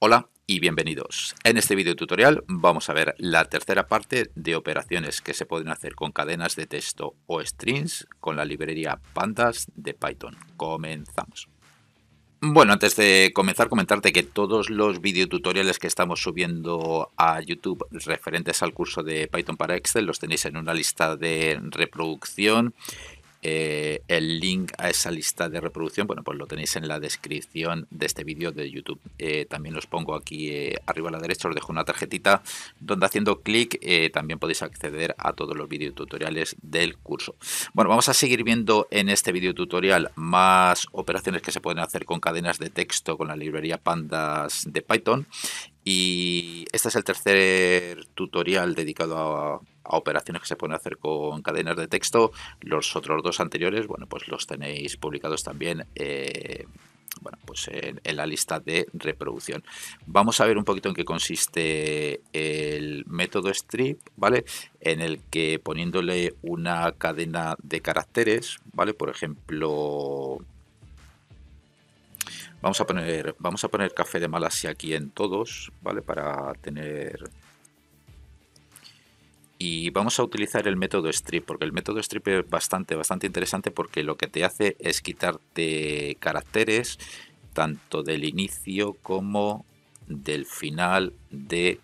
Hola y bienvenidos. En este video tutorial vamos a ver la tercera parte de operaciones que se pueden hacer con cadenas de texto o strings con la librería Pandas de Python. Comenzamos. Bueno, antes de comenzar, comentarte que todos los videotutoriales que estamos subiendo a YouTube referentes al curso de Python para Excel los tenéis en una lista de reproducción. El link a esa lista de reproducción, bueno, pues lo tenéis en la descripción de este vídeo de YouTube. También os pongo aquí arriba a la derecha, os dejo una tarjetita donde haciendo clic también podéis acceder a todos los videotutoriales del curso. Bueno, vamos a seguir viendo en este videotutorial más operaciones que se pueden hacer con cadenas de texto con la librería Pandas de Python. Y este es el tercer tutorial dedicado a operaciones que se pueden hacer con cadenas de texto. Los otros dos anteriores, bueno, pues los tenéis publicados también bueno, pues en la lista de reproducción. Vamos a ver un poquito en qué consiste el método strip, ¿vale? En el que poniéndole una cadena de caracteres, ¿vale? Por ejemplo, vamos a poner café de Malasia aquí en todos, ¿vale? Para tener... Y vamos a utilizar el método strip, porque el método strip es bastante interesante porque lo que te hace es quitarte caracteres tanto del inicio como del final de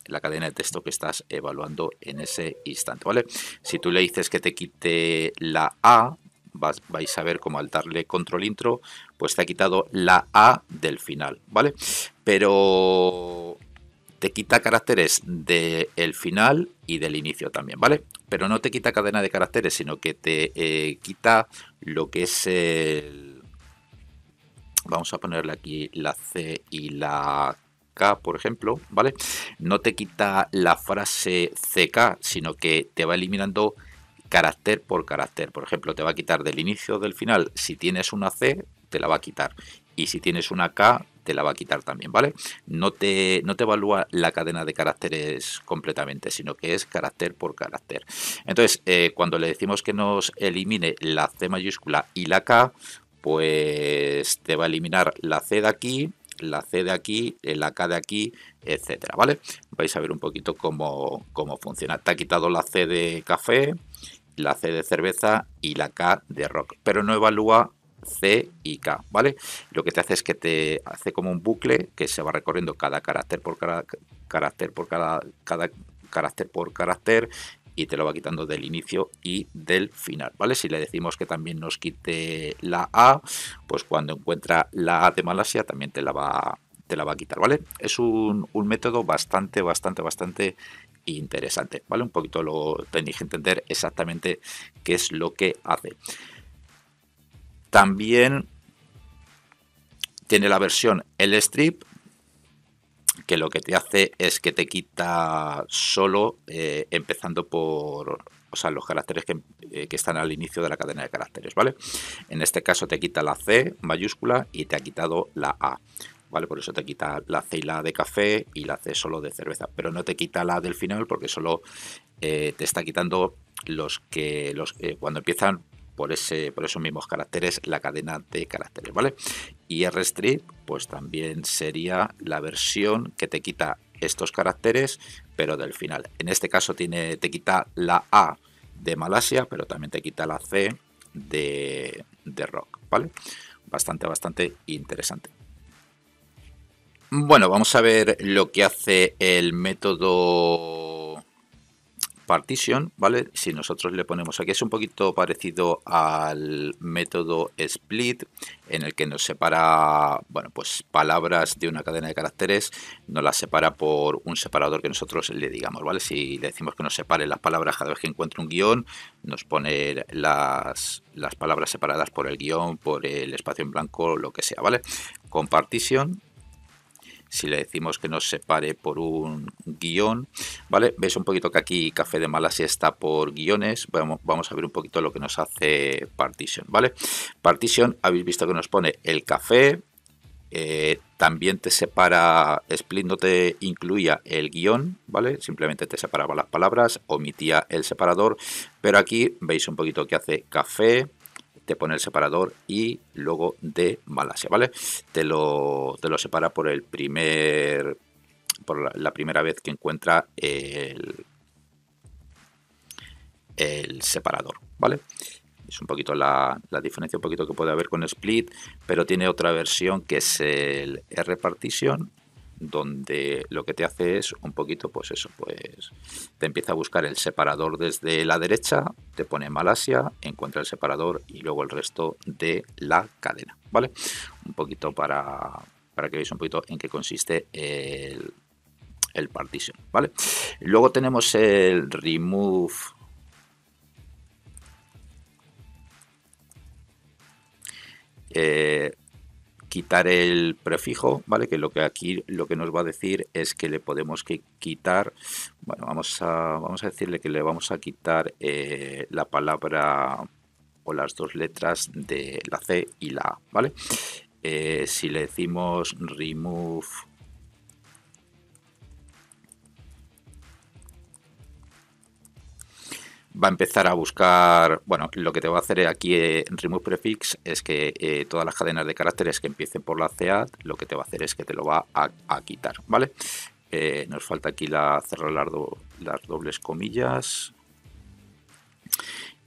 la cadena de texto que estás evaluando en ese instante, ¿vale? Si tú le dices que te quite la A, vais a ver como al darle control intro, pues te ha quitado la A del final, ¿vale? Pero te quita caracteres del final y del inicio también, ¿vale? Pero no te quita cadena de caracteres, sino que te quita lo que es el... Vamos a ponerle aquí la C y la K, por ejemplo, ¿vale? No te quita la frase CK, sino que te va eliminando carácter por carácter. Por ejemplo, te va a quitar del inicio del final. Si tienes una C, te la va a quitar. Y si tienes una K, te la va a quitar también, ¿vale? No te evalúa la cadena de caracteres completamente, sino que es carácter por carácter. Entonces, cuando le decimos que nos elimine la C mayúscula y la K, pues te va a eliminar la C de aquí, la C de aquí, la K de aquí, etcétera, ¿vale? Vais a ver un poquito cómo funciona. Te ha quitado la C de café, la C de cerveza y la K de rock, pero no evalúa C y K, ¿vale? Lo que te hace es que te hace como un bucle que se va recorriendo cada carácter por cada carácter por cada carácter por carácter y te lo va quitando del inicio y del final, ¿vale? Si le decimos que también nos quite la A, pues cuando encuentra la A de Malasia también te la va a quitar, ¿vale? Es un método bastante interesante, ¿vale? Un poquito lo tenéis que entender exactamente qué es lo que hace. También tiene la versión strip, que lo que te hace es que te quita solo empezando por, o sea, los caracteres que están al inicio de la cadena de caracteres, ¿vale? En este caso te quita la C mayúscula y te ha quitado la A, ¿vale? Por eso te quita la C y la A de café y la C solo de cerveza, pero no te quita la A del final porque solo te está quitando los que cuando empiezan por esos mismos caracteres, la cadena de caracteres, ¿vale? Y rstrip, pues también sería la versión que te quita estos caracteres, pero del final. En este caso te quita la A de Malasia, pero también te quita la C de rock, ¿vale? Bastante interesante. Bueno, vamos a ver lo que hace el método partition, ¿vale? Si nosotros le ponemos aquí, es un poquito parecido al método split, en el que nos separa, bueno, pues palabras de una cadena de caracteres, nos las separa por un separador que nosotros le digamos, ¿vale? Si le decimos que nos separe las palabras cada vez que encuentre un guión, nos pone las palabras separadas por el guión, por el espacio en blanco, lo que sea, ¿vale? Con partition, si le decimos que nos separe por un guión, ¿vale? Veis un poquito que aquí Café de Malasia está por guiones. Vamos a ver un poquito lo que nos hace partition, ¿vale? Partition, habéis visto que nos pone el café, también te separa, split no te incluía el guión, ¿vale? Simplemente te separaba las palabras, omitía el separador, pero aquí veis un poquito que hace café, te pone el separador y luego de Malasia, ¿vale? Te lo separa por el por la primera vez que encuentra el separador, ¿vale? Es un poquito la diferencia un poquito que puede haber con Split, pero tiene otra versión que es el R-Partition, donde lo que te hace es un poquito, pues eso, pues te empieza a buscar el separador desde la derecha, te pone Malasia, encuentra el separador y luego el resto de la cadena, ¿vale? Un poquito para que veáis un poquito en qué consiste el partition, ¿vale? Luego tenemos el remove. Quitar el prefijo, ¿vale? Que lo que aquí lo que nos va a decir es que le podemos quitar, bueno, vamos a decirle que le vamos a quitar la palabra o las dos letras de la C y la A, ¿vale? Si le decimos remove va a empezar a buscar, bueno, lo que te va a hacer aquí en Remove Prefix es que todas las cadenas de caracteres que empiecen por la CAD, lo que te va a hacer es que te lo va a quitar, ¿vale? Nos falta aquí cerrar las dobles comillas.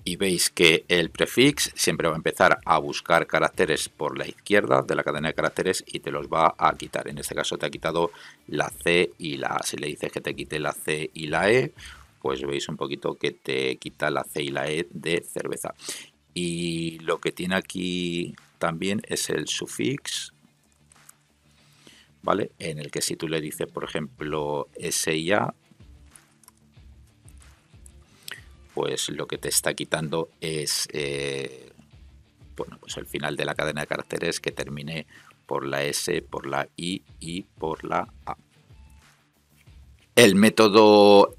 Y veis que el prefix siempre va a empezar a buscar caracteres por la izquierda de la cadena de caracteres y te los va a quitar. En este caso te ha quitado la C y la A. Si le dices que te quite la C y la E, pues veis un poquito que te quita la C y la E de cerveza. Y lo que tiene aquí también es el sufix, ¿vale? En el que si tú le dices, por ejemplo, S y A, pues lo que te está quitando es bueno, pues el final de la cadena de caracteres que termine por la S, por la I y por la A. El método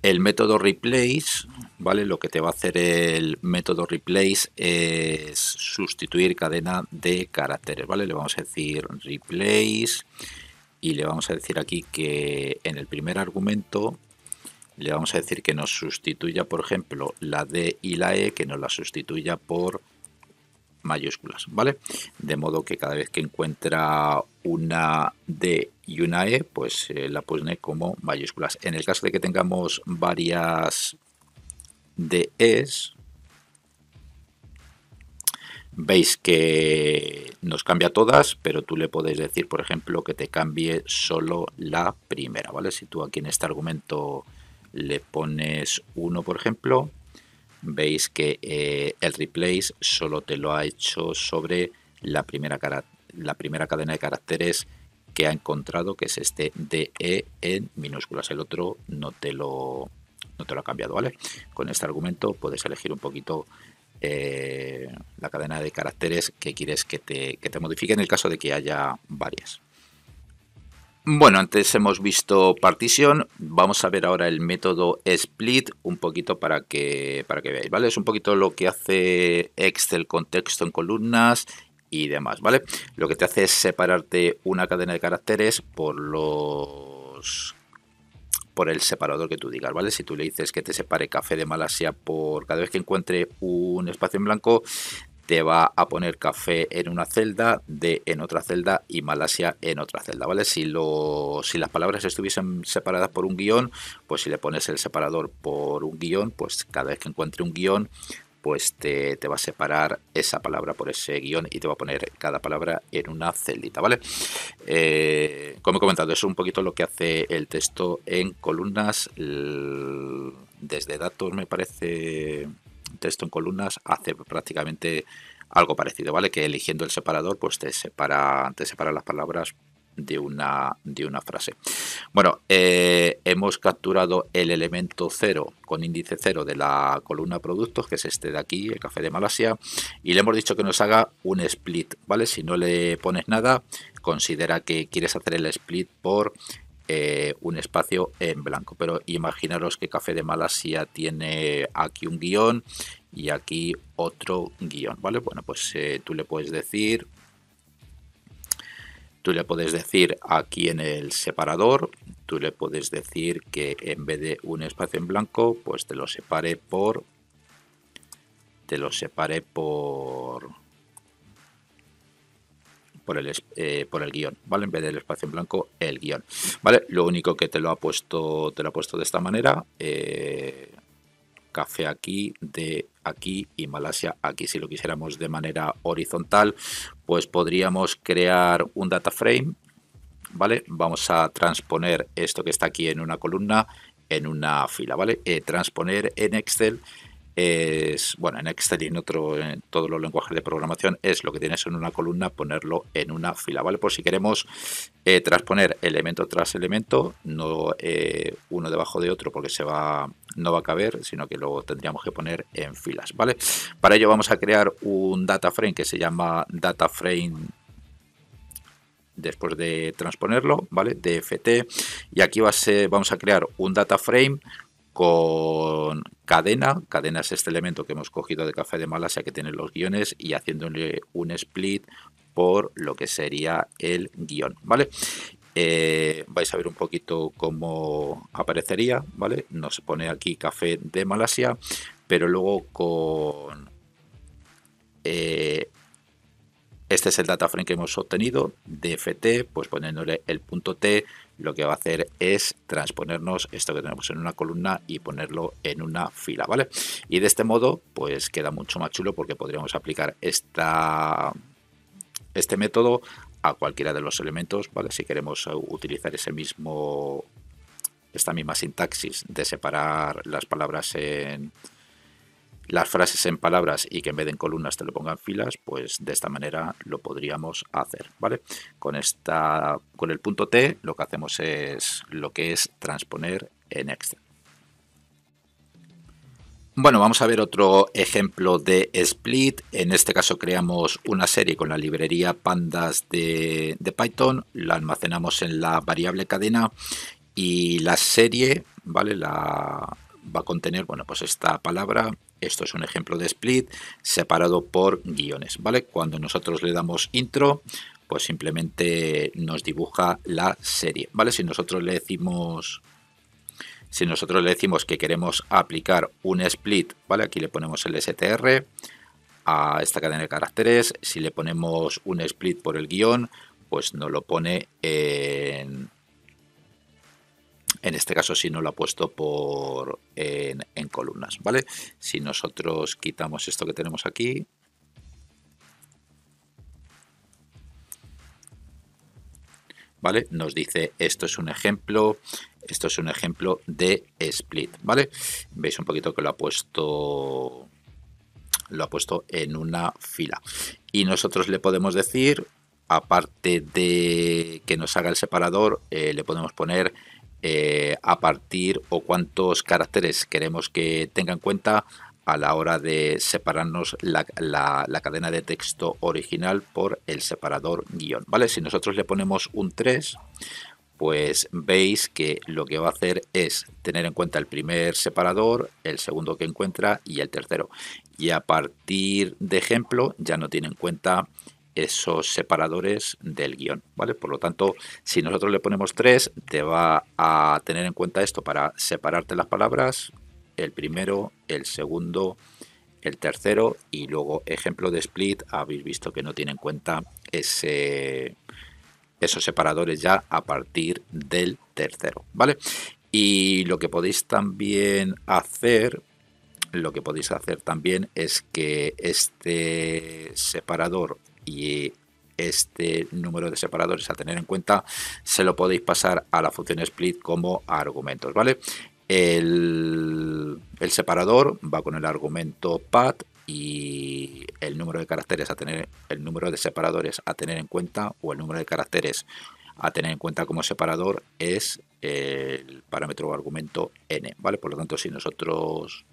replace, ¿vale? Lo que te va a hacer el método replace es sustituir cadena de caracteres, ¿vale? Le vamos a decir replace y le vamos a decir aquí que en el primer argumento le vamos a decir que nos sustituya, por ejemplo, la D y la E, que nos la sustituya por mayúsculas, ¿vale? De modo que cada vez que encuentra una D y una E, pues la pone como mayúsculas. En el caso de que tengamos varias DEs, veis que nos cambia todas, pero tú le puedes decir, por ejemplo, que te cambie solo la primera, ¿vale? Si tú aquí en este argumento le pones 1, por ejemplo, veis que el replace solo te lo ha hecho sobre la primera cadena de caracteres que ha encontrado, que es este DE en minúsculas. El otro no te lo ha cambiado, ¿vale? Con este argumento puedes elegir un poquito la cadena de caracteres que quieres que te modifique en el caso de que haya varias. Bueno, antes hemos visto partition, vamos a ver ahora el método split un poquito para que veáis, ¿vale? Es un poquito lo que hace Excel con texto en columnas y demás, ¿vale? Lo que te hace es separarte una cadena de caracteres por el separador que tú digas, ¿vale? Si tú le dices que te separe café de Malasia por cada vez que encuentre un espacio en blanco, te va a poner café en una celda, D en otra celda y Malasia en otra celda, ¿vale? Si las palabras estuviesen separadas por un guión, pues si le pones el separador por un guión, pues cada vez que encuentre un guión, pues te va a separar esa palabra por ese guión y te va a poner cada palabra en una celdita, ¿vale? Como he comentado, es un poquito lo que hace el texto en columnas. Desde datos me parece texto en columnas hace prácticamente algo parecido, ¿vale? Que eligiendo el separador pues te separa las palabras de una frase. Bueno, hemos capturado el elemento 0 con índice 0 de la columna productos, que es este de aquí, el café de Malasia, y le hemos dicho que nos haga un split, ¿vale? Si no le pones nada, considera que quieres hacer el split por un espacio en blanco, pero imaginaros que café de Malasia tiene aquí un guión y aquí otro guión, ¿vale? Bueno, pues tú le puedes decir aquí en el separador, tú le puedes decir que en vez de un espacio en blanco, pues te lo separe por por el guión, ¿vale? En vez del espacio en blanco, el guión, ¿vale? Lo único que te lo ha puesto de esta manera, café aquí, de aquí y Malasia aquí. Si lo quisiéramos de manera horizontal, pues podríamos crear un data frame, ¿vale? Vamos a transponer esto que está aquí en una columna en una fila, ¿vale? Transponer en Excel es, bueno, en Excel y en todos los lenguajes de programación es lo que tienes en una columna, ponerlo en una fila, ¿vale? Por si queremos transponer elemento tras elemento, no uno debajo de otro porque no va a caber, sino que lo tendríamos que poner en filas, ¿vale? Para ello vamos a crear un data frame que se llama data frame después de transponerlo, ¿vale? DFT, y aquí vamos a crear un data frame con cadena. Cadena es este elemento que hemos cogido de Café de Malasia que tiene los guiones y haciéndole un split por lo que sería el guión, ¿vale? Vais a ver un poquito cómo aparecería, ¿vale? Nos pone aquí Café de Malasia, pero luego con este es el data frame que hemos obtenido, DFT, pues poniéndole el punto T, lo que va a hacer es transponernos esto que tenemos en una columna y ponerlo en una fila, ¿vale? Y de este modo, pues queda mucho más chulo porque podríamos aplicar este método a cualquiera de los elementos, ¿vale? Si queremos utilizar esta misma sintaxis de separar las palabras las frases en palabras y que en vez de en columnas te lo pongan filas, pues de esta manera lo podríamos hacer, ¿vale? Con el punto T lo que hacemos es lo que es transponer en Excel. Bueno, vamos a ver otro ejemplo de split. En este caso creamos una serie con la librería pandas de Python, la almacenamos en la variable cadena y la serie, ¿vale? Va a contener, bueno, pues esta palabra. Esto es un ejemplo de split separado por guiones, ¿vale? Cuando nosotros le damos intro, pues simplemente nos dibuja la serie, ¿vale? Si nosotros le decimos que queremos aplicar un split, ¿vale? Aquí le ponemos el str a esta cadena de caracteres. Si le ponemos un split por el guión, pues nos lo pone en este caso sí no lo ha puesto en columnas, ¿vale? Si nosotros quitamos esto que tenemos aquí, ¿vale? Nos dice esto es un ejemplo de split, ¿vale? Veis un poquito que lo ha puesto en una fila. Y nosotros le podemos decir, aparte de que nos haga el separador, le podemos poner a partir o cuántos caracteres queremos que tenga en cuenta a la hora de separarnos la cadena de texto original por el separador guión, ¿vale? Si nosotros le ponemos un 3, pues veis que lo que va a hacer es tener en cuenta el primer separador, el segundo que encuentra y el tercero. Y a partir de ejemplo ya no tiene en cuenta esos separadores del guión, ¿vale? Por lo tanto, si nosotros le ponemos 3, te va a tener en cuenta esto para separarte las palabras, el primero, el segundo, el tercero y luego ejemplo de split, habéis visto que no tiene en cuenta esos separadores ya a partir del tercero, ¿vale? Y lo que podéis también hacer es que este separador y este número de separadores a tener en cuenta se lo podéis pasar a la función split como argumentos, ¿vale? El separador va con el argumento pad y el número de caracteres el número de separadores a tener en cuenta o el número de caracteres a tener en cuenta como separador es el parámetro o argumento n, ¿vale? Por lo tanto, si nosotros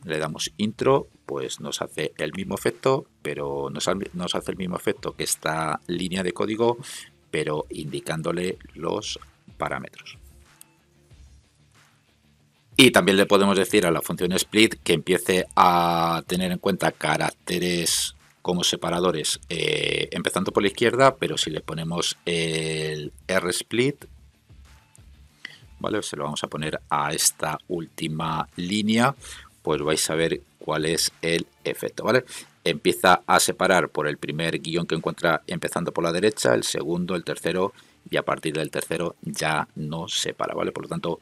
le damos intro, pues nos hace el mismo efecto, pero nos hace el mismo efecto que esta línea de código, pero indicándole los parámetros. Y también le podemos decir a la función split que empiece a tener en cuenta caracteres como separadores, empezando por la izquierda, pero si le ponemos el rsplit, ¿vale? Se lo vamos a poner a esta última línea, pues vais a ver cuál es el efecto, ¿vale? empieza a separar por el primer guión que encuentra empezando por la derecha, el segundo, el tercero, y a partir del tercero ya no separa, ¿vale? Por lo tanto,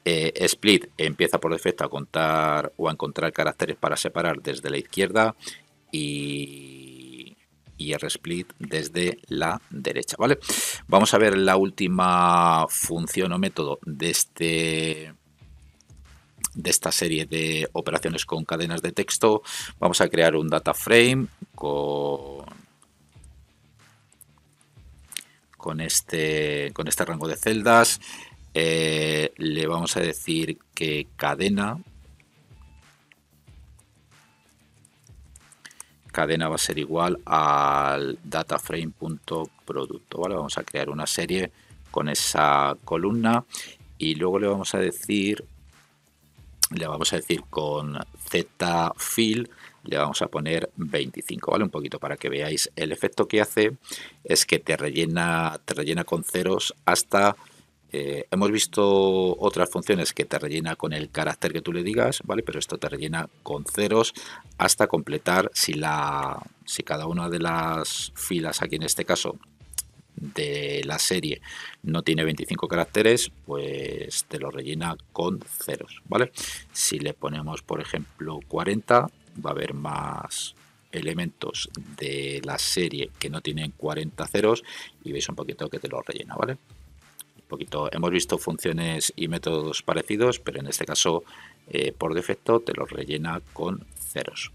Split empieza por defecto a contar o a encontrar caracteres para separar desde la izquierda y RSplit desde la derecha, ¿vale? Vamos a ver la última función o método de esta serie de operaciones con cadenas de texto. Vamos a crear un data frame con este rango de celdas. Le vamos a decir que cadena va a ser igual al dataframe.producto, ¿vale? Vamos a crear una serie con esa columna y luego le vamos a decir con zfill le vamos a poner 25, ¿vale? Un poquito para que veáis el efecto que hace es que te rellena con ceros hasta hemos visto otras funciones que te rellena con el carácter que tú le digas, ¿vale? Pero esto te rellena con ceros hasta completar si cada una de las filas, aquí en este caso de la serie, no tiene 25 caracteres, pues te lo rellena con ceros, ¿vale? Si le ponemos, por ejemplo, 40, va a haber más elementos de la serie que no tienen 40 ceros y veis un poquito que te lo rellena, ¿vale? Hemos visto funciones y métodos parecidos, pero en este caso por defecto te los rellena con ceros.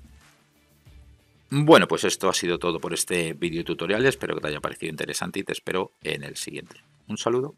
Bueno, pues esto ha sido todo por este vídeo tutorial. Espero que te haya parecido interesante y te espero en el siguiente. Un saludo.